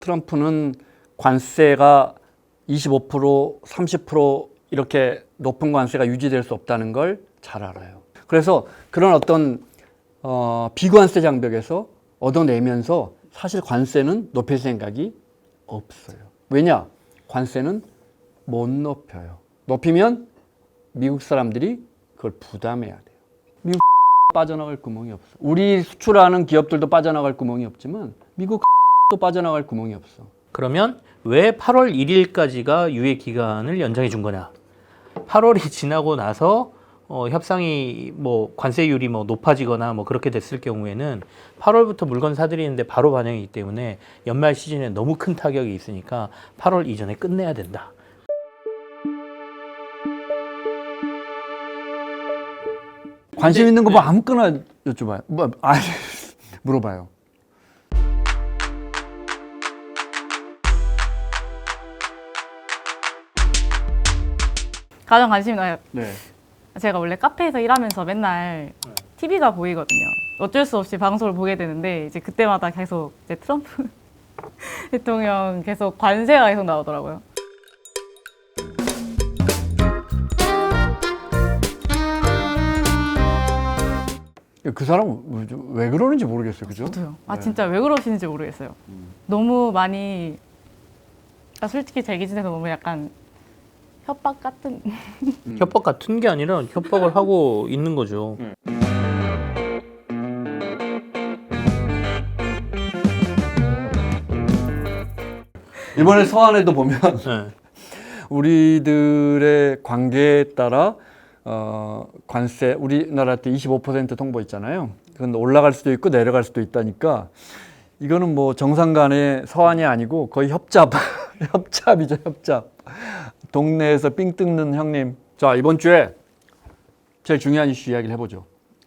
트럼프는 관세가 25%, 30% 이렇게 높은 관세가 유지될 수 없다는 걸 잘 알아요. 그래서 그런 어떤 비관세 장벽에서 얻어내면서 사실 관세는 높일 생각이 없어요. 왜냐? 관세는 못 높여요. 높이면 미국 사람들이 그걸 부담해야 돼요. 미국 빠져나갈 구멍이 없어. 우리 수출하는 기업들도 빠져나갈 구멍이 없지만 미국 또 빠져나갈 구멍이 없어. 그러면 왜 8월 1일까지가 유예 기간을 연장해 준 거냐? 8월이 지나고 나서 협상이 뭐 관세율이 뭐 높아지거나 뭐 그렇게 됐을 경우에는 8월부터 물건 사들이는데 바로 반영이기 때문에 연말 시즌에 너무 큰 타격이 있으니까 8월 이전에 끝내야 된다. 관심 있는 거 뭐 아무거나 여쭤봐요. 물어봐요. 가장 관심이 나요. 네. 제가 원래 카페에서 일하면서 맨날 TV가 보이거든요. 어쩔 수 없이 방송을 보게 되는데 이제 그때마다 계속 이제 트럼프 대통령 계속 관세가 계속 나오더라고요. 그 사람은 왜 그러는지 모르겠어요. 그죠? 저도요. 아 네. 진짜 왜 그러시는지 모르겠어요. 너무 많이 솔직히 제 기준에서 너무 약간 협박 같은 협박 같은 게 아니라 협박을 하고 있는 거죠. 이번에 서한에도 보면 네. 우리들의 관계에 따라 관세 우리나라 때 25% 통보 있잖아요. 그건 올라갈 수도 있고 내려갈 수도 있다니까 이거는 뭐 정상 간의 서한이 아니고 거의 협잡 협잡이죠. 협잡. 동네에서 삥 뜯는 형님. 자, 이번 주에 제일 중요한 이슈 이야기를 해보죠.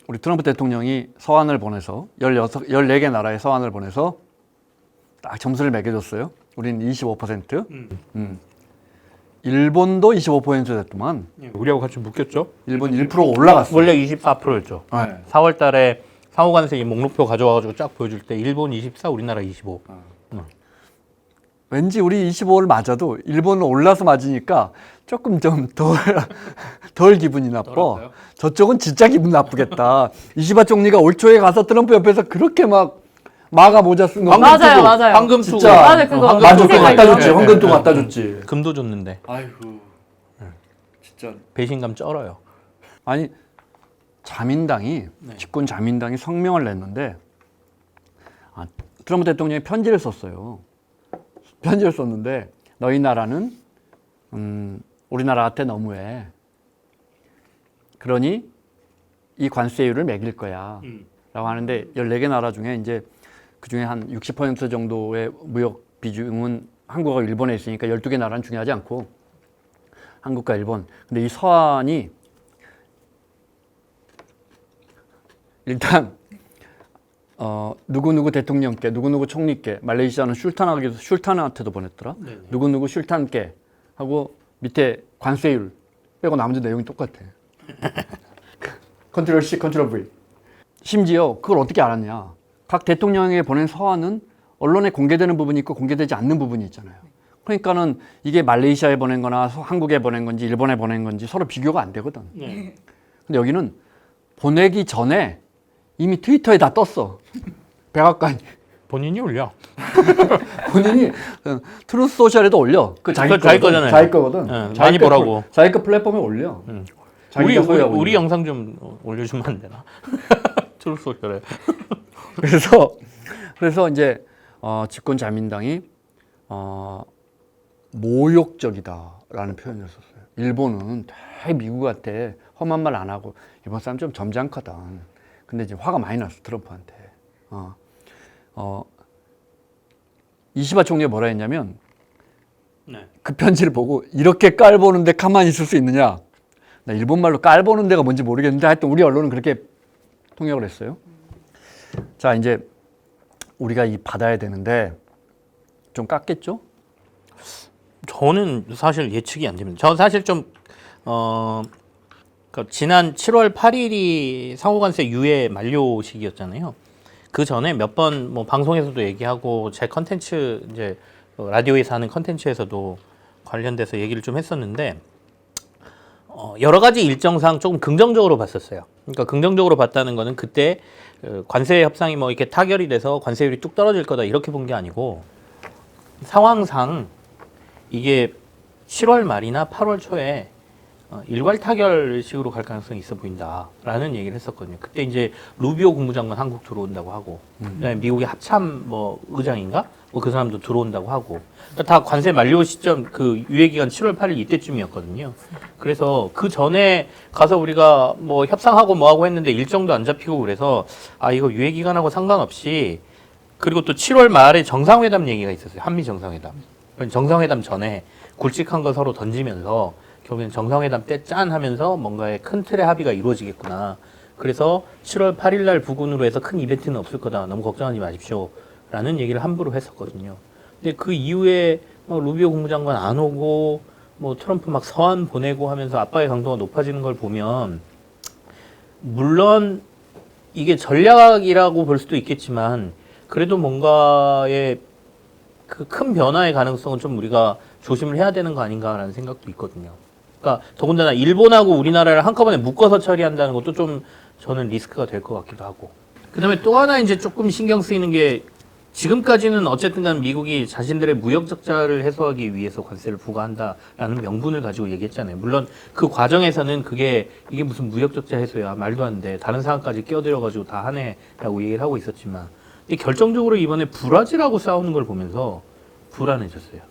우리 트럼프 대통령이 서한을 보내서 14개 나라에 서한을 보내서 딱 점수를 매겨줬어요. 우리는 25%. 일본도 25% 됐더만. 우리하고 같이 묶였죠? 일본 1% 올라갔어. 원래 24%였죠. 네. 4월 달에 상호관세 이 목록표 가져와가지고 쫙 보여줄 때 일본 24, 우리나라 25. 왠지 우리 25를 맞아도 일본은 올라서 맞으니까 조금 좀 덜 기분이 나빠. 덜할까요? 저쪽은 진짜 기분 나쁘겠다. 이시바 총리가 올 초에 가서 트럼프 옆에서 그렇게 막 마가 모자 쓴 거. 맞아요, 맞아요. 황금 투구. 진짜. 맞아요, 그거. 만족도 생각이 갖다 줬지. 나요. 황금도 갖다 줬지. 금도 줬는데 아이고, 진짜. 배신감 쩔어요. 아니 자민당이 집권 자민당이 성명을 냈는데 트럼프 대통령이 편지를 썼어요. 편지를 썼는데 너희 나라는 우리나라한테 너무해. 그러니 이 관세율을 매길 거야. 라고 하는데 14개 나라 중에 이제 그 중에 한 60% 정도의 무역 비중은 한국과 일본에 있으니까 12개 나라는 중요하지 않고 한국과 일본. 근데 이 서한이 일단 누구누구 대통령께, 누구누구 총리께, 말레이시아는 슐탄한테도 보냈더라. 네네. 누구누구 슐탄께 하고 밑에 관세율 빼고 나머지 내용이 똑같아. 컨트롤 C, 컨트롤 V. 심지어 그걸 어떻게 알았냐. 각 대통령에게 보낸 서한은 언론에 공개되는 부분이 있고 공개되지 않는 부분이 있잖아요. 그러니까는 이게 말레이시아에 보낸 거나 한국에 보낸 건지 일본에 보낸 건지 서로 비교가 안 되거든. 네. 근데 여기는 보내기 전에 이미 트위터에 다 떴어. 백악관이. 본인이 올려. 본인이 트루스 소셜에도 올려. 그 자기 자기 거잖아요. 자기 거거든. 네, 자기 많이 거 보라고. 자기 거 플랫폼에 올려. 우리 영상 좀 올려주면 안 되나? 트루스 소셜에. 그래서 이제 집권 자민당이 모욕적이다라는 표현을 썼어요. 일본은 되게 미국한테 험한 말 안 하고 일본 사람 좀 점잖거든. 근데 이제 화가 많이 났어 트럼프한테. 이시바 총리가 뭐라 했냐면 네. 그 편지를 보고 이렇게 깔보는데 가만히 있을 수 있느냐. 나 일본말로 깔보는 데가 뭔지 모르겠는데 하여튼 우리 언론은 그렇게 통역을 했어요. 자 이제 우리가 이 받아야 되는데 좀 깎겠죠? 저는 사실 예측이 안 됩니다. 저 사실 좀 그러니까 지난 7월 8일이 상호관세 유예 만료 시기였잖아요. 그 전에 몇 번 뭐 방송에서도 얘기하고 제 컨텐츠 이제 라디오에서 하는 컨텐츠에서도 관련돼서 얘기를 좀 했었는데 여러 가지 일정상 조금 긍정적으로 봤었어요. 그러니까 긍정적으로 봤다는 거는 그때 관세 협상이 뭐 이렇게 타결이 돼서 관세율이 뚝 떨어질 거다 이렇게 본 게 아니고 상황상 이게 7월 말이나 8월 초에 일괄 타결식으로 갈 가능성이 있어 보인다라는 얘기를 했었거든요. 그때 이제 루비오 국무장관 한국 들어온다고 하고, 그다음에 미국의 합참 뭐 의장인가 뭐 그 사람도 들어온다고 하고, 그러니까 다 관세 만료 시점 그 유예 기간 7월 8일 이때쯤이었거든요. 그래서 그 전에 가서 우리가 뭐 협상하고 뭐 하고 했는데 일정도 안 잡히고 그래서 아 이거 유예 기간하고 상관없이 그리고 또 7월 말에 정상회담 얘기가 있었어요. 한미 정상회담. 정상회담 전에 굵직한 거 서로 던지면서 결국엔 정상회담 때 짠 하면서 뭔가의 큰 틀의 합의가 이루어지겠구나. 그래서 7월 8일 날 부근으로 해서 큰 이벤트는 없을 거다. 너무 걱정하지 마십시오. 라는 얘기를 함부로 했었거든요. 근데 그 이후에 루비오 국무장관 안 오고 뭐 트럼프 막 서한 보내고 하면서 압박의 강도가 높아지는 걸 보면 물론 이게 전략이라고 볼 수도 있겠지만 그래도 뭔가의 그 큰 변화의 가능성은 좀 우리가 조심을 해야 되는 거 아닌가라는 생각도 있거든요. 그러니까 더군다나 일본하고 우리나라를 한꺼번에 묶어서 처리한다는 것도 좀 저는 리스크가 될 것 같기도 하고. 그다음에 또 하나 이제 조금 신경 쓰이는 게 지금까지는 어쨌든 간 미국이 자신들의 무역 적자를 해소하기 위해서 관세를 부과한다라는 명분을 가지고 얘기했잖아요. 물론 그 과정에서는 이게 무슨 무역 적자 해소야 말도 안 돼. 다른 상황까지 끼어들어 가지고 다 하네라고 얘기를 하고 있었지만 근데 결정적으로 이번에 브라질하고 싸우는 걸 보면서 불안해졌어요.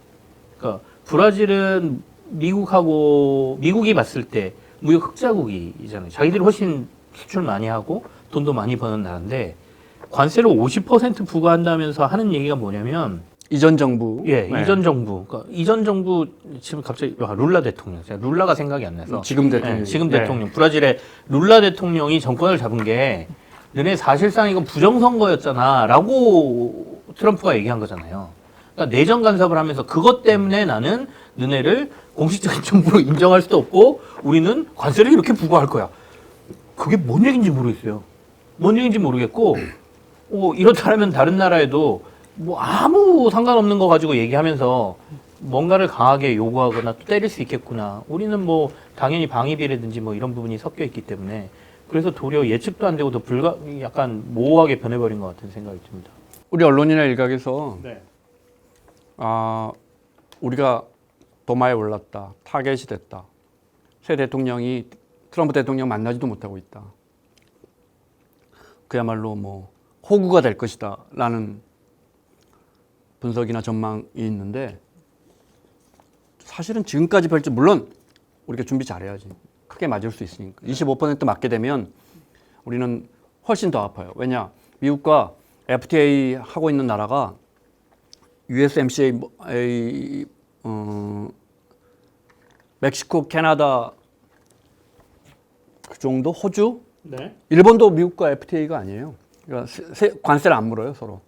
그러니까 브라질은 미국이 봤을 때 무역 흑자국이잖아요. 자기들이 훨씬 수출 많이 하고 돈도 많이 버는 나라인데 관세를 50% 부과한다면서 하는 얘기가 뭐냐면 이전 정부. 예, 네. 이전 정부. 그러니까 이전 정부 지금 갑자기 룰라 대통령. 제가 룰라가 생각이 안 나서 지금 대통령. 네, 지금 대통령. 브라질의 룰라 대통령이 정권을 잡은 게 너네 사실상 이건 부정선거였잖아라고 트럼프가 얘기한 거잖아요. 그러니까 내정 간섭을 하면서 그것 때문에 나는 너네를 공식적인 정부로 인정할 수도 없고 우리는 관세를 이렇게 부과할 거야. 그게 뭔 얘기인지 모르겠어요. 뭔 얘기인지 모르겠고 이렇다면 다른 나라에도 뭐 아무 상관없는 거 가지고 얘기하면서 뭔가를 강하게 요구하거나 또 때릴 수 있겠구나. 우리는 뭐 당연히 방위비라든지 뭐 이런 부분이 섞여 있기 때문에 그래서 도리어 예측도 안 되고 더 약간 모호하게 변해버린 것 같은 생각이 듭니다. 우리 언론이나 일각에서 네. 우리가 도마에 올랐다. 타겟이 됐다. 새 대통령이 트럼프 대통령 만나지도 못하고 있다. 그야말로 뭐 호구가 될 것이다 라는 분석이나 전망이 있는데 사실은 지금까지 펼쳐 물론 우리가 준비 잘해야지. 크게 맞을 수 있으니까. 25% 맞게 되면 우리는 훨씬 더 아파요. 왜냐? 미국과 FTA 하고 있는 나라가 USMCA, 멕시코, 캐나다 그 정도, 호주, 네. 일본도 미국과 FTA가 아니에요. 그러니까 관세를 안 물어요 서로.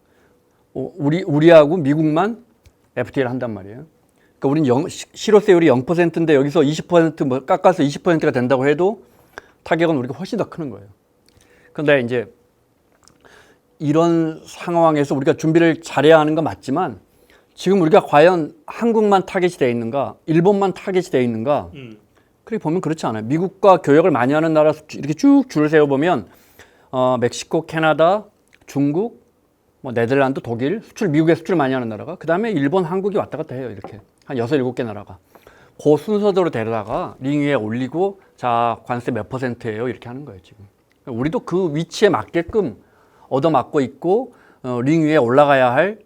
우리하고 미국만 FTA를 한단 말이에요. 그러니까 우리는 실효세율이 0%인데 여기서 20% 뭐 깎아서 20%가 된다고 해도 타격은 우리가 훨씬 더 크는 거예요. 그런데 이제 이런 상황에서 우리가 준비를 잘해야 하는 건 맞지만 지금 우리가 과연 한국만 타겟이 되어 있는가, 일본만 타겟이 되어 있는가? 그렇게 보면 그렇지 않아요. 미국과 교역을 많이 하는 나라 이렇게 쭉 줄을 세워 보면 멕시코, 캐나다, 중국, 뭐 네덜란드, 독일 미국에 수출 많이 하는 나라가 그 다음에 일본, 한국이 왔다 갔다 해요. 이렇게 한 6, 7개 나라가 그 순서대로 데려다가 링 위에 올리고 자 관세 몇 %예요 이렇게 하는 거예요 지금. 우리도 그 위치에 맞게끔 얻어맞고 있고 링 위에 올라가야 할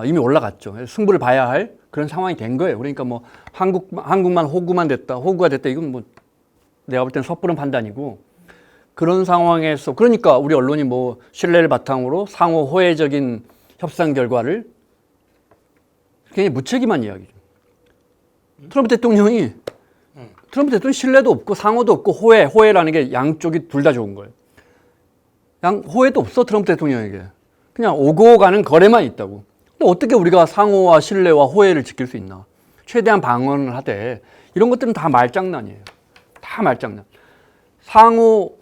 이미 올라갔죠. 승부를 봐야 할 그런 상황이 된 거예요. 그러니까 뭐 한국만 호구가 됐다 이건 뭐 내가 볼 때는 섣부른 판단이고 그런 상황에서 그러니까 우리 언론이 뭐 신뢰를 바탕으로 상호 호혜적인 협상 결과를 굉장히 무책임한 이야기죠. 트럼프 대통령이 신뢰도 없고 상호도 없고 호혜라는 게 양쪽이 둘 다 좋은 거예요. 호혜도 없어 트럼프 대통령에게. 그냥 오고 가는 거래만 있다고. 근데 어떻게 우리가 상호와 신뢰와 호혜를 지킬 수 있나? 최대한 방어를 하되 이런 것들은 다 말장난이에요. 다 말장난. 상호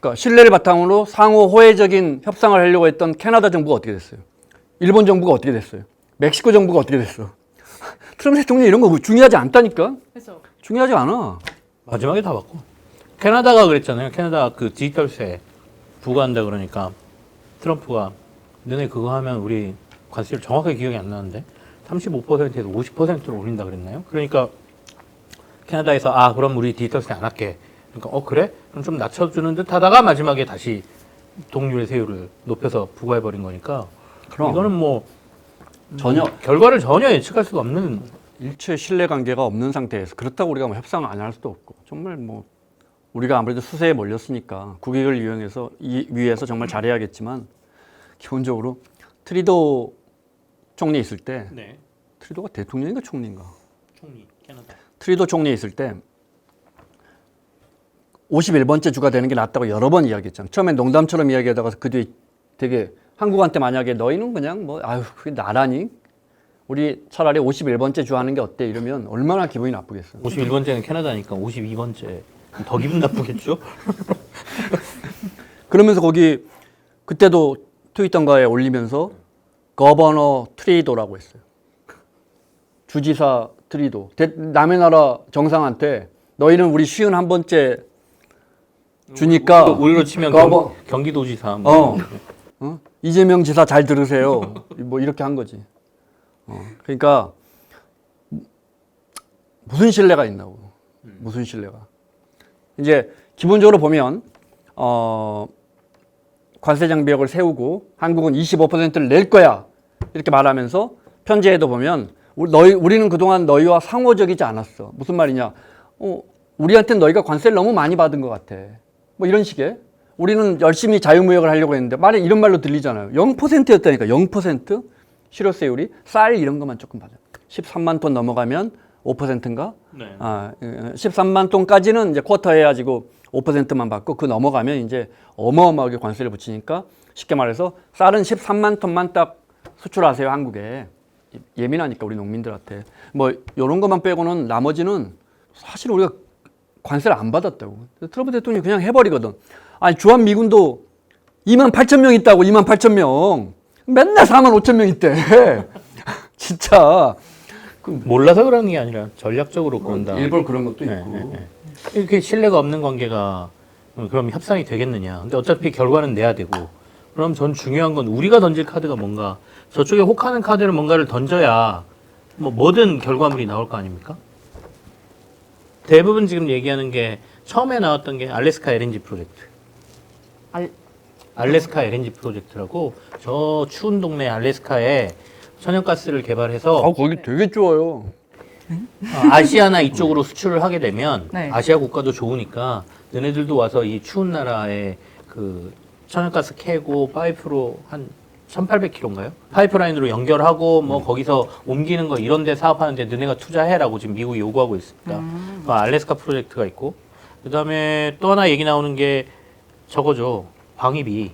그러니까 신뢰를 바탕으로 상호 호혜적인 협상을 하려고 했던 캐나다 정부가 어떻게 됐어요? 일본 정부가 어떻게 됐어요? 멕시코 정부가 어떻게 됐어? 트럼프 대통령이 이런 거 중요하지 않다니까? 그렇죠. 중요하지 않아. 마지막에 다 받고. 캐나다가 그랬잖아요. 캐나다 그 디지털세 부과한다 그러니까 트럼프가 너네 그거 하면 우리 관세를 정확하게 기억이 안 나는데 35%에서 50%로 올린다 그랬나요? 그러니까 캐나다에서 아 그럼 우리 디지털세 안 할게. 그러니까 그래? 그럼 좀 낮춰주는 듯 하다가 마지막에 다시 동률의 세율을 높여서 부과해버린 거니까 그럼. 이거는 뭐 전혀 결과를 전혀 예측할 수가 없는 일체 신뢰관계가 없는 상태에서 그렇다고 우리가 뭐 협상을 안 할 수도 없고 정말 뭐 우리가 아무래도 수세에 몰렸으니까 국익을 위해서 정말 잘해야겠지만 기본적으로 트리도 총리 있을 때 네. 트리도가 대통령인가 총리인가? 총리 캐나다. 트리도 총리 있을 때 51번째 주가 되는 게 낫다고 여러 번 이야기했잖아. 처음엔 농담처럼 이야기하다가 그 뒤에 되게 한국한테 만약에 너희는 그냥 뭐 아유 그게 나라니? 우리 차라리 51번째 주 하는 게 어때? 이러면 얼마나 기분이 나쁘겠어. 51번째는 캐나다니까 52번째 더 기분 나쁘겠죠? 그러면서 거기 그때도 트위터인가에 올리면서 거버너 트리도라고 했어요. 주지사 트리도. 남의 나라 정상한테 너희는 우리 51번째 주니까 우리로 치면 경기도지사 이재명 지사 잘 들으세요. 뭐 이렇게 한 거지. 그러니까 무슨 신뢰가 있나고. 무슨 신뢰가. 이제 기본적으로 보면 관세 장벽을 세우고 한국은 25%를 낼 거야. 이렇게 말하면서 편지에도 보면 우리는 그동안 너희와 상호적이지 않았어. 무슨 말이냐. 우리한테는 너희가 관세를 너무 많이 받은 것 같아. 뭐 이런 식의. 우리는 열심히 자유무역을 하려고 했는데 말에 이런 말로 들리잖아요. 0%였다니까. 0%? 실효세율이 쌀 이런 것만 조금 받아요. 13만 톤 넘어가면 5%인가? 네. 13만 톤까지는 이제 쿼터 해가지고 5%만 받고 그 넘어가면 이제 어마어마하게 관세를 붙이니까 쉽게 말해서 쌀은 13만 톤만 딱 수출하세요 한국에. 예민하니까 우리 농민들한테. 뭐 이런 것만 빼고는 나머지는 사실 우리가 관세를 안 받았다고. 트럼프 대통령이 그냥 해버리거든. 아니 주한미군도 2만 8천 명 있다고. 2만 8천 명. 맨날 4만 5천 명 있대. 진짜. 몰라서 그러는 게 아니라 전략적으로 그런다. 일본 그런 것도 있고. 이렇게 신뢰가 없는 관계가 그럼 협상이 되겠느냐. 근데 어차피 결과는 내야 되고. 그럼 전 중요한 건 우리가 던질 카드가 뭔가 저쪽에 혹하는 카드를 뭔가를 던져야 뭐든 결과물이 나올 거 아닙니까? 대부분 지금 얘기하는 게 처음에 나왔던 게 알래스카 LNG 프로젝트. 알래스카 LNG 프로젝트라고 저 추운 동네 알래스카에 천연가스를 개발해서 거기 되게 좋아요. 아시아나 이쪽으로 수출을 하게 되면 네. 아시아 국가도 좋으니까 너네들도 와서 이 추운 나라에 그 천연가스 캐고 파이프로 한 1800km인가요? 파이프라인으로 연결하고 뭐 거기서 옮기는 거 이런 데 사업하는데 너네가 투자해라고 지금 미국이 요구하고 있습니다. 그 알래스카 프로젝트가 있고 그다음에 또 하나 얘기 나오는 게 저거죠. 방위비.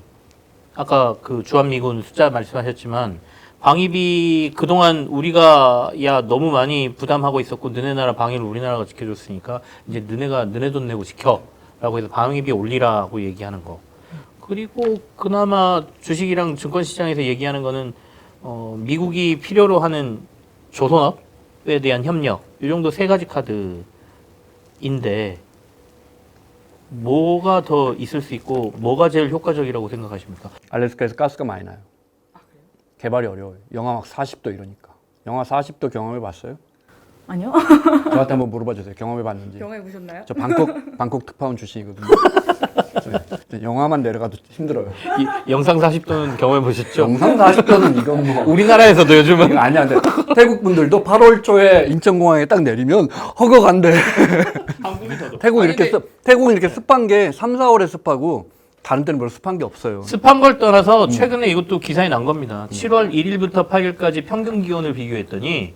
아까 그 주한미군 숫자 말씀하셨지만 방위비 그동안 우리가 야 너무 많이 부담하고 있었고 너네 나라 방위를 우리나라가 지켜줬으니까 이제 너네 돈 내고 지켜라고 해서 방위비 올리라고 얘기하는 거. 그리고 그나마 주식이랑 증권시장에서 얘기하는 거는 미국이 필요로 하는 조선업에 대한 협력 이 정도 세 가지 카드인데 뭐가 더 있을 수 있고 뭐가 제일 효과적이라고 생각하십니까? 알래스카에서 가스가 많이 나요. 개발이 어려워요. 영하 막 40도 이러니까. 영하 40도 경험해 봤어요? 아니요. 저한테 한번 물어봐 주세요. 경험해 봤는지. 경험해 보셨나요? 저 방콕 특파원 출신이거든요. 저 영하만 내려가도 힘들어요. 이 영상 40도는 경험해 보셨죠? 영상 40도는 이건 뭐 우리나라에서도 요즘은 이거 아니야. 근데 태국 분들도 8월 초에 인천공항에 딱 내리면 허거간대. 한국이 더 태국은 이렇게 습한 게 3, 4월에 습하고 다른 때는 별로 습한 게 없어요. 습한 걸 떠나서 최근에 이것도 기사에 난 겁니다. 7월 1일부터 8일까지 평균 기온을 비교했더니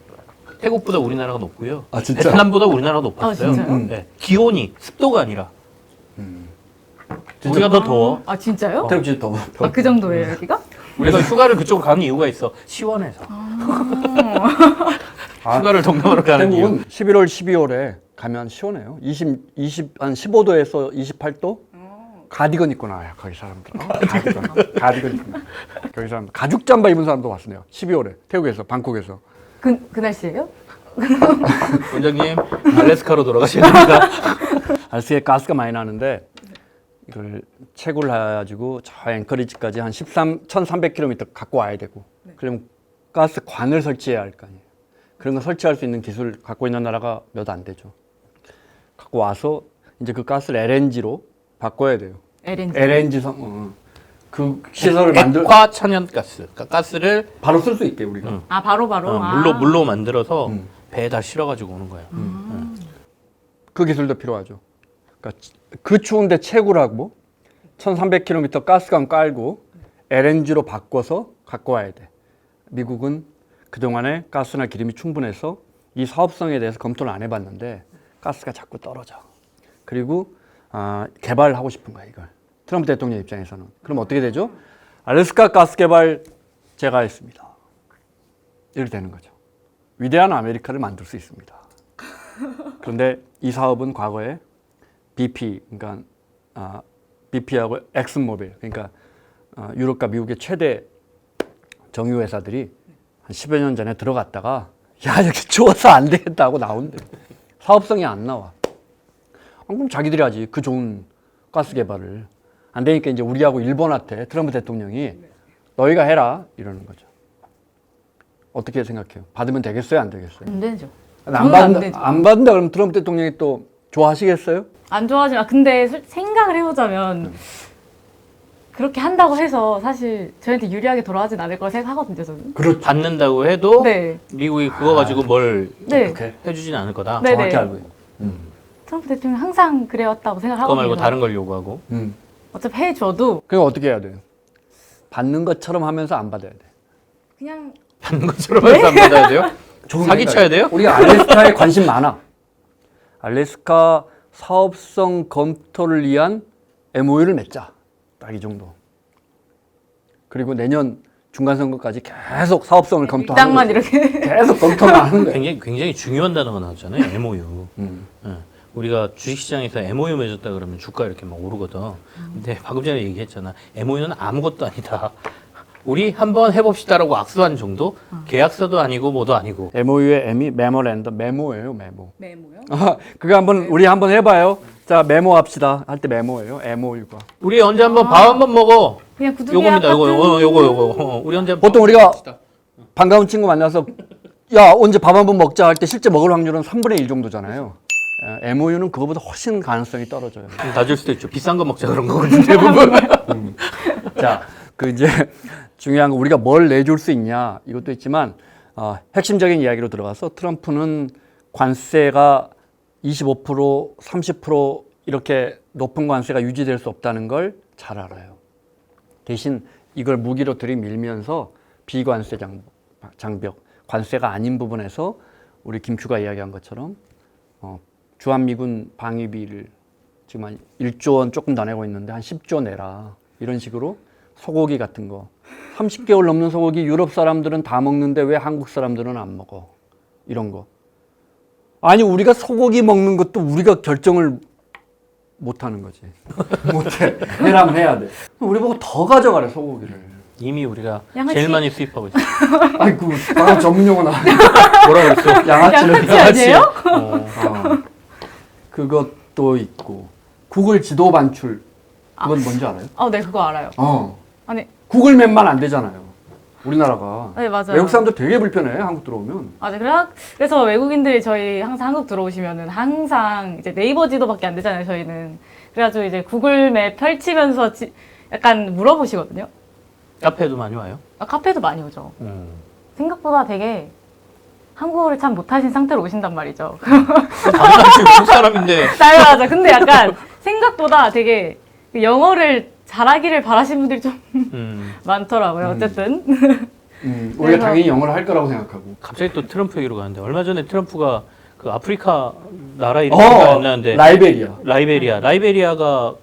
태국보다 우리나라가 높고요. 아, 진짜? 베트남보다 우리나라가 높았어요. 아, 진짜요? 네. 기온이 습도가 아니라 우리가 더 더워. 아 진짜요? 태국 진짜 더워. 아, 그 정도예요 여기가? 우리가 휴가를 그쪽으로 가는 이유가 있어. 시원해서. 휴가를 동남아로 가는 이유. 태국은 11월, 12월에 가면 시원해요. 한 15도에서 28도? 가디건 입고 나와요. 거기 사람들. 가디건 입고 나와요. 거기 사람들. 가죽 잠바 입은 사람도 왔어요. 12월에 태국에서 방콕에서. 그 날씨예요? 원장님 알래스카로 돌아가셔야 됩니다. 알스에 가스가 많이 나는데 이걸 채굴을 해가지고 저 앵커리지까지 한 1,300km 갖고 와야 되고 그러면 가스 관을 설치해야 할 거 아니에요. 그런 거 설치할 수 있는 기술 갖고 있는 나라가 몇 안 되죠. 갖고 와서 이제 그 가스를 LNG로 바꿔야 돼요. LNG. LNG 그 시설을 만들 액화 천연가스, 그러니까 가스를 바로 쓸 수 있게 우리가. 아 바로. 물로 만들어서 배에다 실어가지고 오는 거예요. 그 기술도 필요하죠. 그러니까 그 추운데 채굴하고 1,300km 가스관 깔고 LNG로 바꿔서 갖고 와야 돼. 미국은 그동안에 가스나 기름이 충분해서 이 사업성에 대해서 검토를 안 해봤는데 가스가 자꾸 떨어져. 그리고 개발하고 싶은 거야 이걸. 트럼프 대통령 입장에서는. 그럼 어떻게 되죠? 알래스카 가스 개발 제가 했습니다. 이렇게 되는 거죠. 위대한 아메리카를 만들 수 있습니다. 그런데 이 사업은 과거에 BP, 그러니까 BP하고 엑슨모빌, 그러니까 유럽과 미국의 최대 정유 회사들이 한 10여 년 전에 들어갔다가 야 여기 추워서 안 되겠다 하고 나온대. 사업성이 안 나와. 그럼 자기들이 하지 그 좋은 가스 개발을. 안 되니까 이제 우리하고 일본한테 트럼프 대통령이 너희가 해라 이러는 거죠. 어떻게 생각해요? 받으면 되겠어요? 안 되겠어요? 안 되죠. 안 받는다 그러면 트럼프 대통령이 또 좋아하시겠어요? 안 좋아하지만 근데 생각을 해보자면 그렇게 한다고 해서 사실 저희한테 유리하게 돌아가진 않을 거라 생각하거든요, 저는. 그렇죠. 받는다고 해도 네. 미국이 그거 가지고 뭘 네. 어떻게? 해주진 않을 거다. 네. 정확히 알고 있어요. 트럼프 대통령 항상 그래왔다고 그거 생각하거든요. 말고 다른 걸 요구하고. 어차피 해줘도 그럼 어떻게 해야 돼요? 받는 것처럼 하면서 안 받아야 돼. 그냥 받는 것처럼 해서 안 받아야 돼요? 좋은 사기 쳐야 돼요? 우리가 알래스카에 관심 많아. 알래스카 사업성 검토를 위한 MOU를 맺자. 딱 이 정도. 그리고 내년 중간선거까지 계속 사업성을 검토하는 땅만 거지. 이렇게 계속 검토를 하는 거예요. 굉장히 중요한 단어가 나왔잖아요. MOU. 예. 우리가 주식시장에서 MOU 맺었다 그러면 주가 이렇게 막 오르거든. 근데 방금 전에 얘기했잖아. MOU는 아무것도 아니다. 우리 한번 해봅시다라고 악수한 정도? 계약서도 아니고 뭐도 아니고. MOU의 M이 메모랜덤, 메모예요, 메모. 메모요? 그거 우리 한번 해봐요. 자, 메모합시다. 할 때 메모예요, MOU가. 우리 언제 한번 밥 한번 먹어. 그냥 구두 요겁니다. 계약 같은 요거. 우리 언제 보통 밥 우리가 먹읍시다. 반가운 친구 만나서 야, 언제 밥 한번 먹자 할 때 실제 먹을 확률은 3분의 1 정도잖아요. MOU는 그거보다 훨씬 가능성이 떨어져요. 낮을 수도 있죠. 비싼 거 먹자 그런 거거든요. 대부분. 자, 그 이제 중요한 거 우리가 뭘 내줄 수 있냐 이것도 있지만 핵심적인 이야기로 들어가서 트럼프는 관세가 25%, 30% 이렇게 높은 관세가 유지될 수 없다는 걸 잘 알아요. 대신 이걸 무기로 들이밀면서 비관세 장벽, 관세가 아닌 부분에서 우리 김큐가 이야기한 것처럼 주한미군 방위비를 지금 한 1조 원 조금 더 내고 있는데 한 10조 내라. 이런 식으로 소고기 같은 거. 30개월 넘는 소고기 유럽 사람들은 다 먹는데 왜 한국 사람들은 안 먹어? 이런 거. 아니 우리가 소고기 먹는 것도 우리가 결정을 못 하는 거지. 못해. 해라면 해야 돼. 우리 보고 더 가져가래 소고기를. 이미 우리가 양아치. 제일 많이 수입하고 있어. 아이고 바로 전문 용어 나와. 뭐라고 그랬어? 양아치를. 양아치 아니에요? 그것도 있고 구글 지도 반출. 그건 뭔지 알아요? 네 그거 알아요. 아니 구글맵만 안 되잖아요. 우리나라가. 네 맞아요. 외국 사람들 되게 불편해. 한국 들어오면. 그래서 외국인들이 저희 항상 한국 들어오시면은 항상 이제 네이버 지도밖에 안 되잖아요. 저희는 그래가지고 이제 구글맵 펼치면서 약간 물어보시거든요. 카페도 많이 와요. 카페도 많이 오죠. 생각보다 되게 한국어를 참 못하신 상태로 오신단 말이죠. 당연하지 외국 사람인데. 맞아. 근데 약간 생각보다 되게 영어를 잘하기를 바라시는 분들이 좀 많더라고요. 어쨌든. 우리가 그래서- 당연히 영어를 할 거라고 생각하고. 갑자기 또 트럼프 얘기로 가는데 얼마 전에 트럼프가 그 아프리카 나라 이름이 안 나는데 라이베리아. 라이베리아가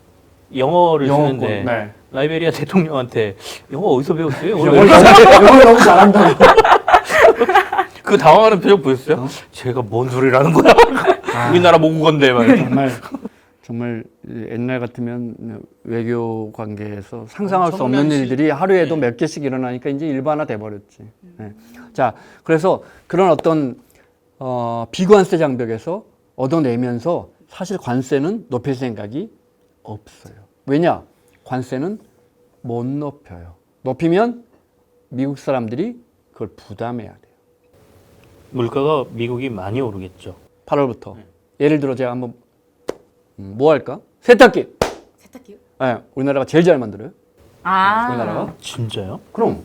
영어를 영어권. 쓰는데 네. 라이베리아 대통령한테 영어 어디서 배웠어요? 영어를 너무 잘한다고. 그 당황하는 표정 보였어요? 제가 뭔 소리를 하는 거야? 우리나라 모국어인데 말이야. 정말 옛날 같으면 외교 관계에서 상상할 수 없는 엄청난 일들이 하루에도 네. 몇 개씩 일어나니까 이제 일반화돼 버렸지. 네. 자, 그래서 그런 어떤 비관세 장벽에서 얻어내면서 사실 관세는 높일 생각이 없어요. 왜냐? 관세는 못 높여요. 높이면 미국 사람들이 그걸 부담해야 돼요. 물가가 미국이 많이 오르겠죠. 8월부터. 예를 들어 제가 한번 뭐 할까? 세탁기. 세탁기요? 네, 우리나라가 제일 잘 만들어요. 아, 우리나라가. 진짜요? 그럼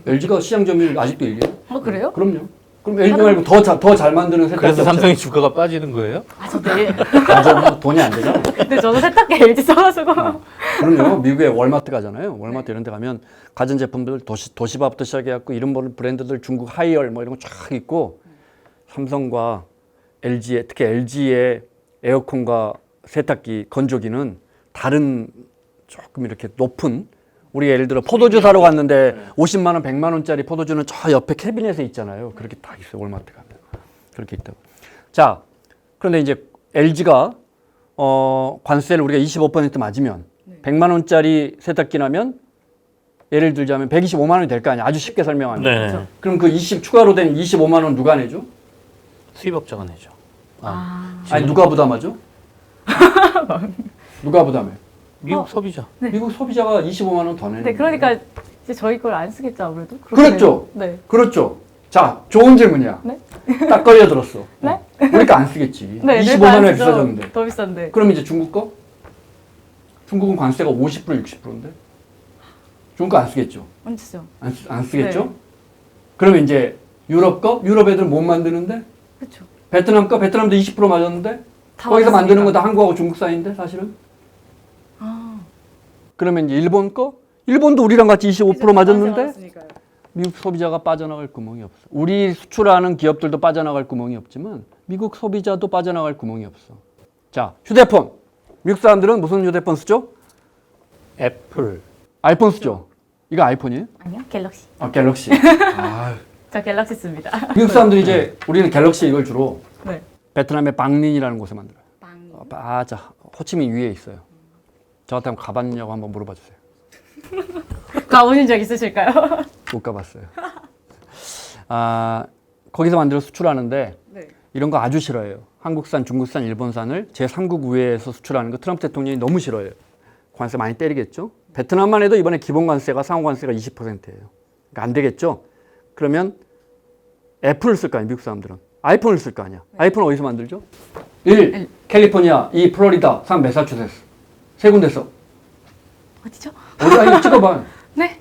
LG가 시장 점유율 아직도 1위에요. 그래요? 그럼요. 그럼 LG 말고 더 잘 만드는 세탁기 그래서 업체. 삼성의 주가가 빠지는 거예요? 아, 저 내일. 맞아, 돈이 안 되잖아. 근데 저도 세탁기 LG 써가지고. 그럼요. 미국에 월마트 가잖아요. 월마트 이런 데 가면 가전제품들 도시밥부터 시작해갖고 이런 브랜드들 중국 하이얼 뭐 이런 거 쫙 있고 삼성과 LG의 특히 LG의 에어컨과 세탁기, 건조기는 다른 조금 이렇게 높은 우리 예를 들어 포도주 사러 갔는데 50만 원, 100만 원짜리 포도주는 저 옆에 캐비넷에 있잖아요. 그렇게 다 있어요. 월마트 가면. 그렇게 있다고. 자, 그런데 이제 LG가 관세를 우리가 25% 맞으면 100만 원짜리 세탁기 나면 예를 들자면 125만 원이 될 거 아니야. 아주 쉽게 설명하면. 네. 그럼 그 추가로 된 25만 원 누가 내죠? 수입업자가 내죠. 아니 누가 부담하죠? 누가 부담해? 미국 소비자. 미국 소비자가 25만 원 더 내는 네, 거예요. 그러니까 이제 저희 걸 안 쓰겠죠, 아무래도. 그렇게 그렇죠. 되면. 네. 그렇죠. 자, 좋은 질문이야. 네? 딱 걸려들었어. 네? 그러니까 안 쓰겠지. 네, 25만 원에 비싸졌는데. 더 비싼데. 그럼 이제 중국 거? 중국은 관세가 50% 60%인데? 중국 거 안 쓰겠죠. 안 쓰죠. 안 쓰겠죠? 네. 그러면 이제 유럽 거? 유럽 애들은 못 만드는데? 그렇죠. 베트남 거? 베트남도 20% 맞았는데? 다 거기서 맞았으니까. 만드는 거 다 한국하고 중국 사이인데 사실은? 아, 그러면 이제 일본 거? 일본도 우리랑 같이 25% 그죠. 맞았는데? 맞았으니까요. 미국 소비자가 빠져나갈 구멍이 없어. 우리 수출하는 기업들도 빠져나갈 구멍이 없지만 미국 소비자도 빠져나갈 구멍이 없어. 자, 휴대폰. 미국 사람들은 무슨 휴대폰 쓰죠? 애플. 아이폰 쓰죠. 이거 아이폰이에요? 아니요, 갤럭시. 아, 갤럭시. 아, 저 갤럭시 씁니다. 미국 사람들이 이제 우리는 갤럭시 이걸 주로 네. 베트남의 방린이라는 곳에 만들어요. 빵. 맞아. 호치민 위에 있어요. 저한테 한번 가봤냐고 한번 물어봐 주세요. 가보신 적 있으실까요? 못 가봤어요. 아, 거기서 만들어 수출하는데 네. 이런 거 아주 싫어해요. 한국산, 중국산, 일본산을 제3국 우회에서 수출하는 거 트럼프 대통령이 너무 싫어해요. 관세 많이 때리겠죠. 베트남만 해도 이번에 기본 관세가 상호 관세가 20%예요. 그러니까 안 되겠죠. 그러면 애플을 쓸 거 아니야, 미국 사람들은. 아이폰을 쓸 거 아니야. 아이폰 어디서 만들죠? 1. 캘리포니아, 2. 플로리다, 3. 매사추세츠. 세 군데 써. 어디죠? 어디 이거 찍어봐. 네.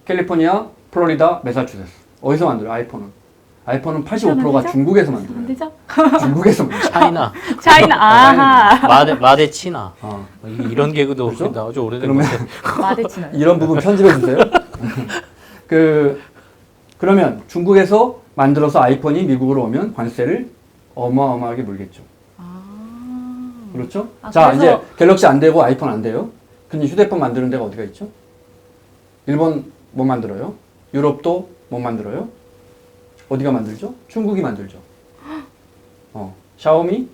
캘리포니아, 플로리다, 매사추세츠. 어디서 만들어요? 아이폰은 85%가 만들죠? 중국에서 안 만들어요. 되죠? 중국에서 만들어요. 차이나. 차이나, 아하. 마대 치나. 어. 이런 개그도 그렇죠? 나오죠. 오래된 그러면 건데. 마대치나요? 이런 부분 편집해 주세요. 그러면 중국에서 만들어서 아이폰이 미국으로 오면 관세를 어마어마하게 물겠죠. 아. 그렇죠? 아, 자, 그래서- 이제 갤럭시 안 되고 아이폰 안 돼요. 근데 휴대폰 만드는 데가 어디가 있죠? 일본 못 만들어요. 유럽도 못 만들어요. 어디가 만들죠? 중국이 만들죠. 샤오미,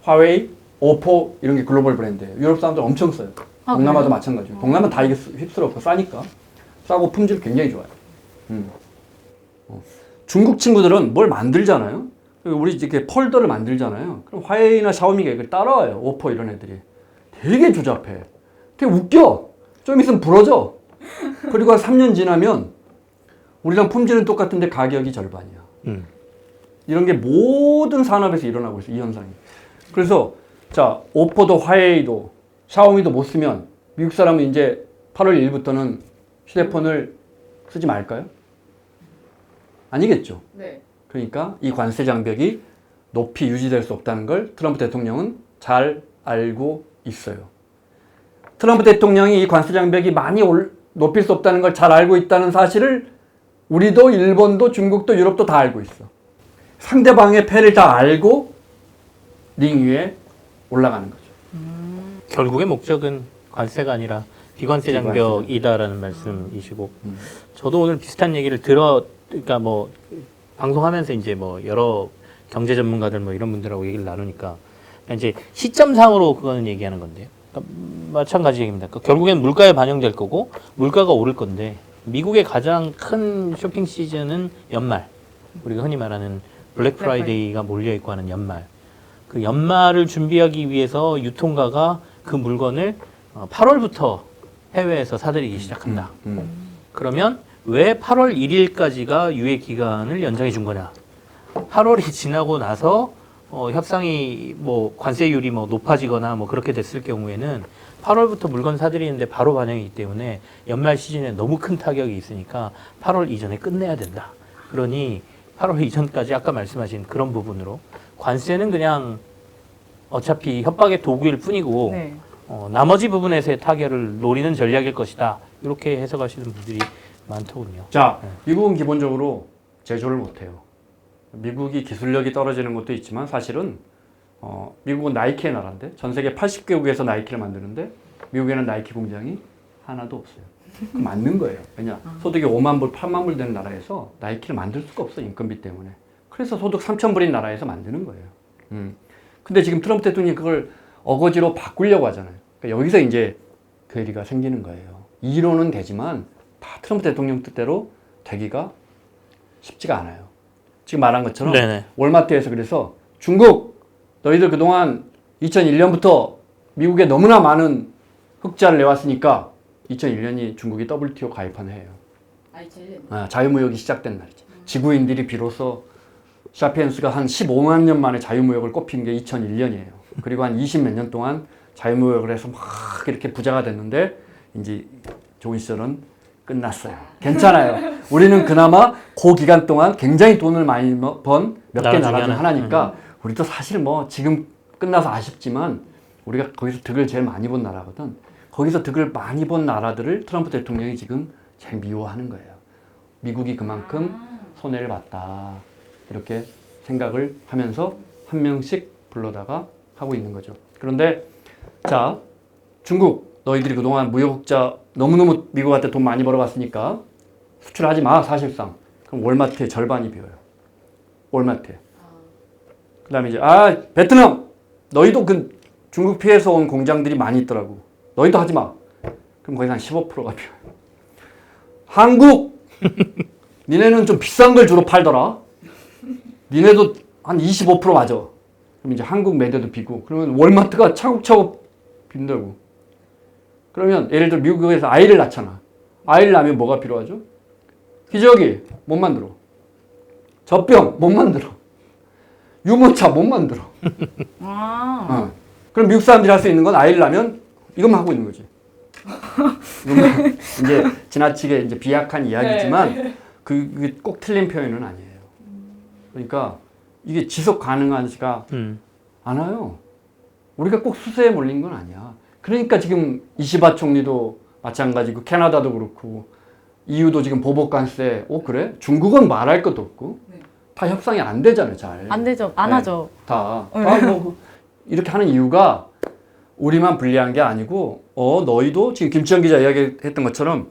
화웨이, 오포 이런 게 글로벌 브랜드예요. 유럽 사람들 엄청 써요. 아, 동남아도 그래요? 마찬가지고. 동남아 다 이게 휩쓸었고 싸니까. 싸고 품질 굉장히 좋아요. 중국 친구들은 뭘 만들잖아요. 우리 이렇게 폴더를 만들잖아요. 그럼 화웨이나 샤오미가 이걸 따라와요. 오포 이런 애들이. 되게 조잡해. 되게 웃겨. 좀 있으면 부러져. 그리고 3년 지나면 우리랑 품질은 똑같은데 가격이 절반이야. 이런 게 모든 산업에서 일어나고 있어요. 이 현상이. 그래서 자, 오포도 화웨이도 샤오미도 못 쓰면 미국 사람은 이제 8월 1일부터는 휴대폰을 쓰지 말까요? 아니겠죠. 네. 그러니까 이 관세 장벽이 높이 유지될 수 없다는 걸 트럼프 대통령은 잘 알고 있어요. 트럼프 대통령이 이 관세 장벽이 많이 높일 수 없다는 걸 잘 알고 있다는 사실을 우리도 일본도 중국도 유럽도 다 알고 있어. 상대방의 패를 다 알고 링 위에 올라가는 거죠. 결국의 목적은 관세가 아니라 비관세 장벽이다라는 말씀이시고, 저도 오늘 비슷한 얘기를 그러니까 뭐 방송하면서 이제 뭐 여러 경제 전문가들 뭐 이런 분들하고 얘기를 나누니까 이제 시점상으로 그거는 얘기하는 건데요. 그러니까 마찬가지 얘기입니다. 그러니까 결국엔 물가에 반영될 거고 물가가 오를 건데 미국의 가장 큰 쇼핑 시즌은 연말. 우리가 흔히 말하는 블랙 프라이데이가 몰려 있고 하는 연말. 그 연말을 준비하기 위해서 유통가가 그 물건을 8월부터 해외에서 사들이기 시작한다. 그러면 왜 8월 1일까지가 유예 기간을 연장해 준 거냐? 8월이 지나고 나서 협상이 뭐 관세율이 뭐 높아지거나 뭐 그렇게 됐을 경우에는 8월부터 물건 사들이는데 바로 반영이기 때문에 연말 시즌에 너무 큰 타격이 있으니까 8월 이전에 끝내야 된다. 그러니 8월 이전까지 아까 말씀하신 그런 부분으로 관세는 그냥 어차피 협박의 도구일 뿐이고 네. 나머지 부분에서의 타결을 노리는 전략일 것이다. 이렇게 해석하시는 분들이 많더군요. 자, 미국은 기본적으로 제조를 못해요. 미국이 기술력이 떨어지는 것도 있지만 사실은 미국은 나이키의 나라인데 전 세계 80개국에서 나이키를 만드는데 미국에는 나이키 공장이 하나도 없어요. 그럼 맞는 거예요. 왜냐? 소득이 5만 불, 8만 불 되는 나라에서 나이키를 만들 수가 없어. 인건비 때문에. 그래서 소득 3천 불인 나라에서 만드는 거예요. 근데 지금 트럼프 대통령이 그걸 어거지로 바꾸려고 하잖아요. 그러니까 여기서 이제 괴리가 생기는 거예요. 이론은 되지만 다 트럼프 대통령 뜻대로 되기가 쉽지가 않아요. 지금 말한 것처럼 네네. 월마트에서 그래서 중국 너희들 그동안 2001년부터 미국에 너무나 많은 흑자를 내왔으니까 2001년이 중국이 WTO 가입한 해예요. 자유무역이 시작된 날이지. 지구인들이 비로소 샤피엔스가 한 15만 년 만에 자유무역을 꼽힌 게 2001년이에요. 그리고 한 20 몇 년 동안 자유무역을 해서 막 이렇게 부자가 됐는데 이제 좋은 시절은 끝났어요. 괜찮아요. 우리는 그나마 그 기간 동안 굉장히 돈을 많이 번 몇 개 나라 중 하나니까 우리도 사실 뭐 지금 끝나서 아쉽지만 우리가 거기서 득을 제일 많이 본 나라거든. 거기서 득을 많이 본 나라들을 트럼프 대통령이 지금 제일 미워하는 거예요. 미국이 그만큼 손해를 봤다. 이렇게 생각을 하면서 한 명씩 불러다가 하고 있는 거죠. 그런데 자, 중국 너희들이 그동안 무역흑자 너무너무 미국한테 돈 많이 벌어갔으니까 수출하지 마 사실상. 그럼 월마트의 절반이 비어요. 월마트에. 그 다음에 이제 베트남 너희도 그 중국 피해서 온 공장들이 많이 있더라고. 너희도 하지 마. 그럼 거의 한 15%가 비어요. 한국 니네는 좀 비싼 걸 주로 팔더라. 니네도 한 25% 맞아. 그럼 이제 한국 매대도 비고 그러면 월마트가 차곡차곡 빈다고. 그러면 예를 들어 미국에서 아이를 낳잖아. 아이를 낳으면 뭐가 필요하죠? 기저귀 못 만들어. 젖병 못 만들어. 유모차 못 만들어. 그럼 미국 사람들이 할 수 있는 건 아이를 낳으면 이것만 하고 있는 거지. 이제 지나치게 이제 비약한 이야기지만 그게 꼭 틀린 표현은 아니에요. 그러니까 이게 지속 가능하지가 않아요. 우리가 꼭 수세에 몰린 건 아니야. 그러니까 지금 이시바 총리도 마찬가지고 캐나다도 그렇고 EU도 지금 보복 관세. 그래? 중국은 말할 것도 없고 다 협상이 안 되잖아요. 잘. 안 되죠. 안 하죠. 다 뭐 이렇게 하는 이유가 우리만 불리한 게 아니고 너희도 지금 김치현 기자 이야기했던 것처럼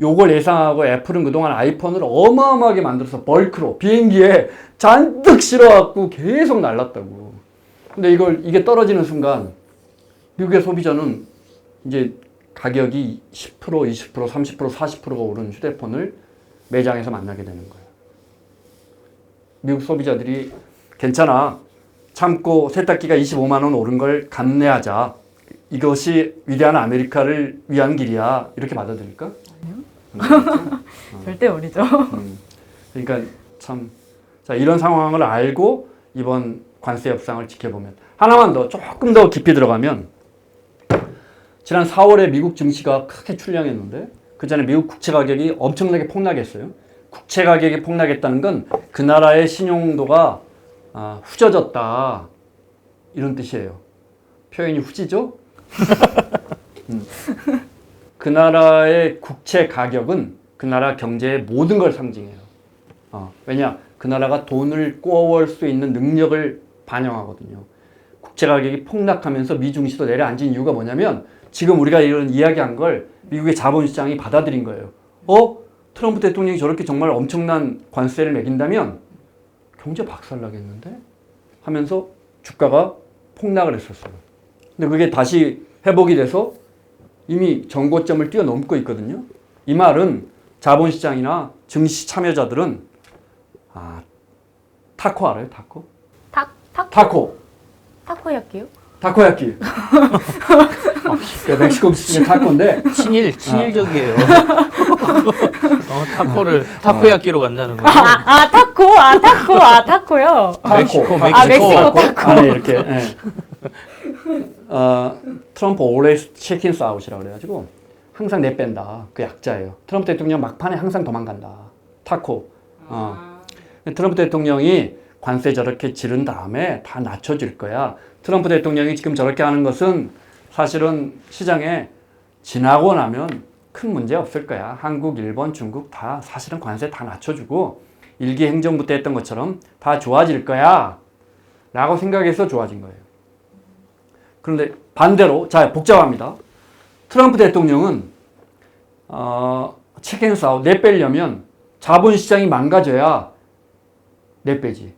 요걸 예상하고 애플은 그동안 아이폰을 어마어마하게 만들어서 벌크로 비행기에 잔뜩 실어갖고 계속 날랐다고. 근데 이게 떨어지는 순간 미국의 소비자는 이제 가격이 10%, 20%, 30%, 40%가 오른 휴대폰을 매장에서 만나게 되는 거예요. 미국 소비자들이 괜찮아. 참고 세탁기가 25만 원 오른 걸 감내하자. 이것이 위대한 아메리카를 위한 길이야. 이렇게 받아들일까? 절대 어리죠. 그러니까 참, 자, 이런 상황을 알고 이번 관세 협상을 지켜보면 하나만 더 조금 더 깊이 들어가면 지난 4월에 미국 증시가 크게 출량했는데 그 전에 미국 국채 가격이 엄청나게 폭락했어요. 국채 가격이 폭락했다는 건 그 나라의 신용도가 후져졌다 이런 뜻이에요. 표현이 후지죠? 그 나라의 국채 가격은 그 나라 경제의 모든 걸 상징해요. 왜냐? 그 나라가 돈을 꼬아올 수 있는 능력을 반영하거든요. 국채 가격이 폭락하면서 미중시도 내려앉은 이유가 뭐냐면 지금 우리가 이런 이야기한 걸 미국의 자본시장이 받아들인 거예요. 트럼프 대통령이 저렇게 정말 엄청난 관세를 매긴다면 경제 박살나겠는데? 하면서 주가가 폭락을 했었어요. 근데 그게 다시 회복이 돼서 이미 정고점을 뛰어넘고 있거든요. 이 말은 자본시장이나 증시 참여자들은 타코 알아요? 타코? 타코. 타코야끼요? 타코야끼. 멕시코 음식의 타코인데 친일적이에요. 타코야끼로 간다는 거예요. 타코요. 타코. 멕시코 타코. 안에 이렇게. 예. 트럼프 always chickens out이라고 그래가지고 항상 내뺀다. 그 약자예요. 트럼프 대통령 막판에 항상 도망간다. 타코. 트럼프 대통령이 관세 저렇게 지른 다음에 다 낮춰줄 거야. 트럼프 대통령이 지금 저렇게 하는 것은 사실은 시장에 지나고 나면 큰 문제 없을 거야. 한국, 일본, 중국 다 사실은 관세 다 낮춰주고 일기 행정부 때 했던 것처럼 다 좋아질 거야. 라고 생각해서 좋아진 거예요. 그런데 반대로, 자, 복잡합니다. 트럼프 대통령은, 치킨사우 내빼려면 자본시장이 망가져야 내빼지.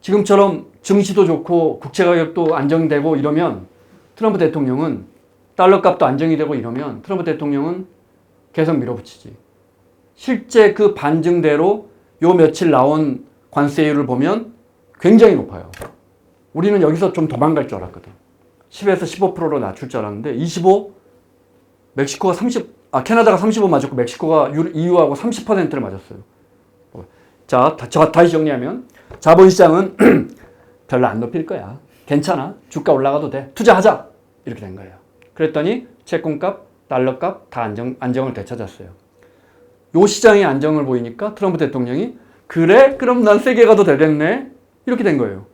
지금처럼 증시도 좋고 국채 가격도 안정되고 이러면 트럼프 대통령은 달러 값도 안정이 되고 이러면 트럼프 대통령은 계속 밀어붙이지. 실제 그 반증대로 요 며칠 나온 관세율을 보면 굉장히 높아요. 우리는 여기서 좀 도망갈 줄 알았거든. 10에서 15%로 낮출 줄 알았는데 25, 멕시코가 30, 캐나다가 35 맞았고 멕시코가 EU하고 30%를 맞았어요. 자, 다시 정리하면 자본시장은 별로 안 높일 거야. 괜찮아. 주가 올라가도 돼. 투자하자. 이렇게 된 거예요. 그랬더니 채권값, 달러값 다 안정을 되찾았어요. 요 시장이 안정을 보이니까 트럼프 대통령이 그래? 그럼 난 세게 가도 되겠네? 이렇게 된 거예요.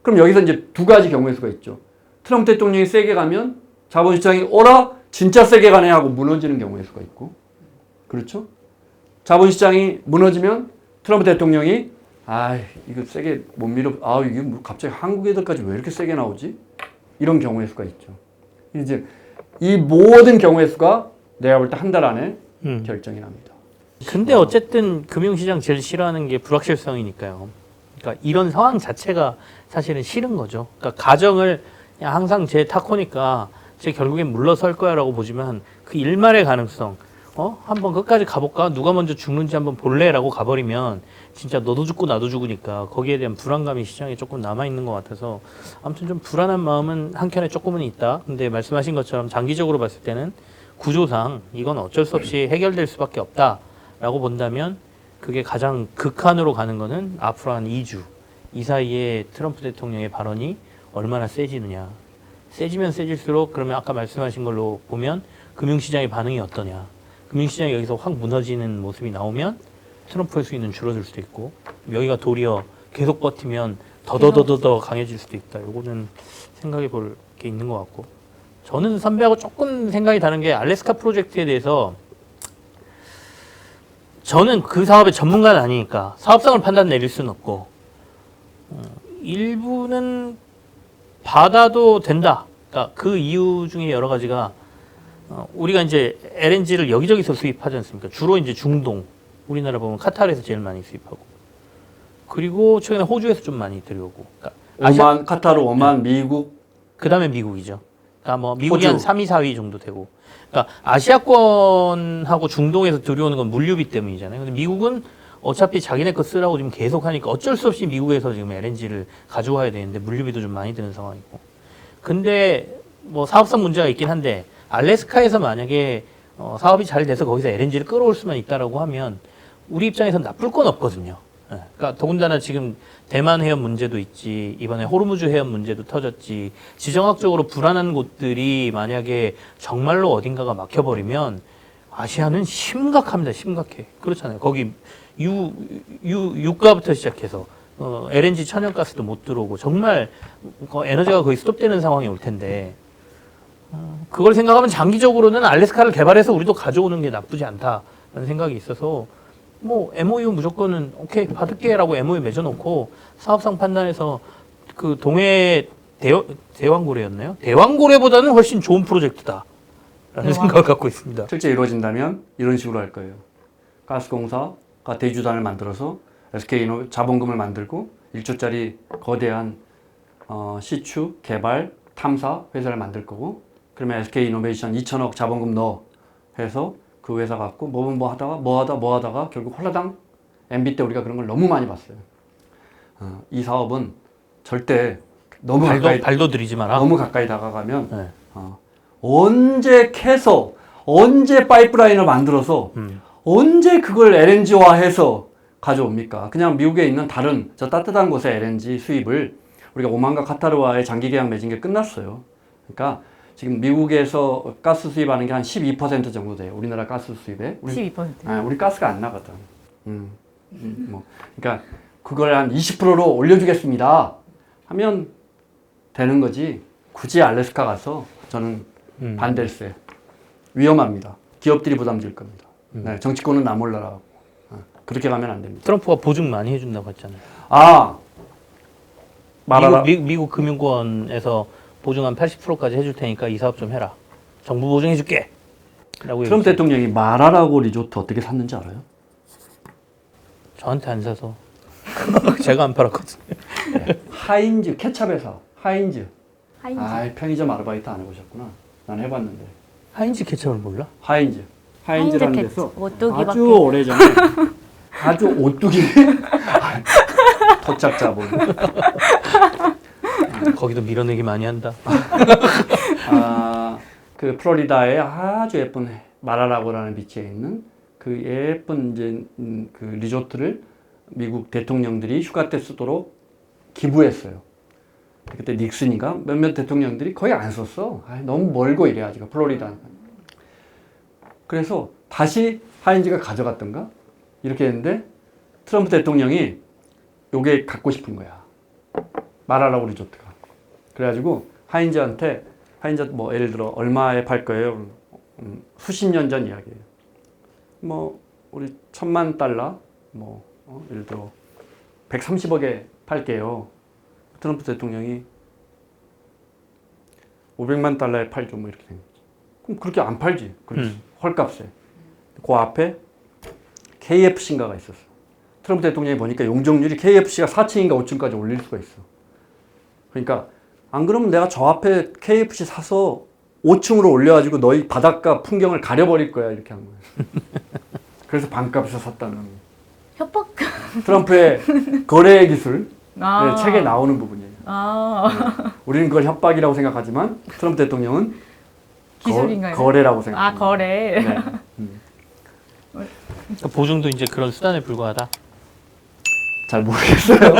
그럼 여기서 이제 두 가지 경우의 수가 있죠. 트럼프 대통령이 세게 가면 자본시장이 오라? 진짜 세게 가네 하고 무너지는 경우의 수가 있고. 그렇죠? 자본시장이 무너지면 트럼프 대통령이 이거 세게 못 밀어. 이게 뭐 갑자기 한국 애들까지 왜 이렇게 세게 나오지? 이런 경우의 수가 있죠. 이제 이 모든 경우의 수가 내가 볼 때 한 달 안에 결정이 납니다. 근데 어쨌든 금융시장 제일 싫어하는 게 불확실성이니까요. 그러니까 이런 상황 자체가 사실은 싫은 거죠. 그러니까 가정을 그냥 항상 제 타코니까 제 결국엔 물러설 거야라고 보지만 그 일말의 가능성, 한번 끝까지 가볼까? 누가 먼저 죽는지 한번 볼래라고 가버리면 진짜 너도 죽고 나도 죽으니까 거기에 대한 불안감이 시장에 조금 남아있는 것 같아서 아무튼 좀 불안한 마음은 한켠에 조금은 있다. 근데 말씀하신 것처럼 장기적으로 봤을 때는 구조상 이건 어쩔 수 없이 해결될 수밖에 없다라고 본다면 그게 가장 극한으로 가는 거는 앞으로 한 2주 이 사이에 트럼프 대통령의 발언이 얼마나 세지느냐. 세지면 세질수록 그러면 아까 말씀하신 걸로 보면 금융시장의 반응이 어떠냐. 금융시장이 여기서 확 무너지는 모습이 나오면 트럼프의 수위는 줄어들 수도 있고 여기가 도리어 계속 버티면 더더더더 강해질 수도 있다. 요거는 생각해 볼 게 있는 것 같고 저는 선배하고 조금 생각이 다른 게 알래스카 프로젝트에 대해서 저는 그 사업의 전문가는 아니니까 사업성을 판단 내릴 수는 없고 일부는 받아도 된다. 그러니까 그 이유 중에 여러 가지가 우리가 이제 LNG를 여기저기서 수입하지 않습니까? 주로 이제 중동, 우리나라 보면 카타르에서 제일 많이 수입하고, 그리고 최근에 호주에서 좀 많이 들여오고. 그러니까 오만, 카타르, 오만, 미국. 그 다음에 미국이죠. 그러니까 뭐 미국이 호주. 한 3위, 4위 정도 되고. 그러니까 아시아권하고 중동에서 들여오는 건 물류비 때문이잖아요. 근데 미국은 어차피 자기네 거 쓰라고 지금 계속 하니까 어쩔 수 없이 미국에서 지금 LNG를 가져와야 되는데 물류비도 좀 많이 드는 상황이고. 근데 뭐 사업성 문제가 있긴 한데 알래스카에서 만약에 사업이 잘 돼서 거기서 LNG를 끌어올 수만 있다라고 하면 우리 입장에서는 나쁠 건 없거든요. 그러니까 더군다나 지금 대만 해협 문제도 있지, 이번에 호르무즈 해협 문제도 터졌지, 지정학적으로 불안한 곳들이 만약에 정말로 어딘가가 막혀버리면 아시아는 심각합니다. 심각해. 그렇잖아요. 거기 유가부터 시작해서 LNG 천연가스도 못 들어오고 정말 에너지가 거의 스톱되는 상황이 올 텐데 그걸 생각하면 장기적으로는 알래스카를 개발해서 우리도 가져오는 게 나쁘지 않다라는 생각이 있어서 뭐 MOU 무조건은 오케이 받을게라고 MOU 맺어놓고 사업상 판단해서 그 동해 대왕고래였나요? 대왕고래보다는 훨씬 좋은 프로젝트다라는 생각을 갖고 있습니다. 실제 이루어진다면 이런 식으로 할 거예요. 가스공사가 대주단을 만들어서 SK이노 자본금을 만들고 1조짜리 거대한 시추, 개발, 탐사 회사를 만들 거고, 그러면 SK 이노베이션 2천억 자본금 넣어 해서 그 회사 갖고 뭐 하다가 결국 홀라당 MB 때 우리가 그런 걸 너무 많이 봤어요. 이 사업은 절대 너무 발도 들이지 마라. 너무 가까이 다가가면 네. 언제 캐서 언제 파이프라인을 만들어서 언제 그걸 LNG화해서 가져옵니까? 그냥 미국에 있는 다른 저 따뜻한 곳의 LNG 수입을 우리가 오만과 카타르와의 장기 계약 맺은 게 끝났어요. 그러니까 지금 미국에서 가스 수입하는 게 한 12% 정도 돼요. 우리나라 가스 수입에. 12%. 우리 가스가 안 나거든. 그러니까 그걸 한 20%로 올려주겠습니다. 하면 되는 거지. 굳이 알래스카 가서 저는 반댈세. 위험합니다. 기업들이 부담질 겁니다. 네, 정치권은 나 몰라라. 그렇게 가면 안 됩니다. 트럼프가 보증 많이 해준다고 했잖아요. 말하라. 미국 금융권에서 보증 한 80%까지 해줄 테니까 이 사업 좀 해라. 정부 보증해줄게. 라고 트럼프 얘기했어요. 대통령이 마라라고 리조트 어떻게 샀는지 알아요? 저한테 안 사서 제가 안 팔았거든요. 네. 하인즈 케찹 회사. 하인즈. 하인즈. 편의점 아르바이트 안 해보셨구나. 난 해봤는데. 하인즈 케첩을 몰라? 하인즈. 하인즈라는 하인즈 데서 오뚜기밖에. 아주 오래전에 아주 오뚜기 도착 자본. 거기도 밀어내기 많이 한다. 그 플로리다의 아주 예쁜 마라라고라는 비치에 있는 그 예쁜 이제 그 리조트를 미국 대통령들이 휴가 때 쓰도록 기부했어요. 그때 닉슨인가 몇몇 대통령들이 거의 안 썼어. 너무 멀고 이래가지고 플로리다. 그래서 다시 하인즈가 가져갔던가 이렇게 했는데 트럼프 대통령이 요게 갖고 싶은 거야. 마라라고 리조트가. 그래가지고 하인즈 뭐 예를 들어 얼마에 팔 거예요? 수십 년 전 이야기예요. 뭐 우리 $10,000,000 뭐 예를 들어 130억에 팔게요. 트럼프 대통령이 $500만 팔죠. 뭐 이렇게 된 거지. 그럼 그렇게 안 팔지. 헐값에. 그 앞에 KFC인가가 있었어. 트럼프 대통령이 보니까 용적률이 KFC가 4층인가 5층까지 올릴 수가 있어. 그러니까 안 그러면 내가 저 앞에 KFC 사서 5층으로 올려가지고 너희 바닷가 풍경을 가려버릴 거야. 이렇게 한 거야. 그래서 반값에서 샀다는. 협박. 트럼프의 거래 기술. 아. 네, 책에 나오는 부분이에요. 네. 우리는 그걸 협박이라고 생각하지만 트럼프 대통령은 기술인가요? 거래라고 생각합니다. 거래. 네. 보증도 이제 그런 수단에 불과하다. 잘 모르겠어요.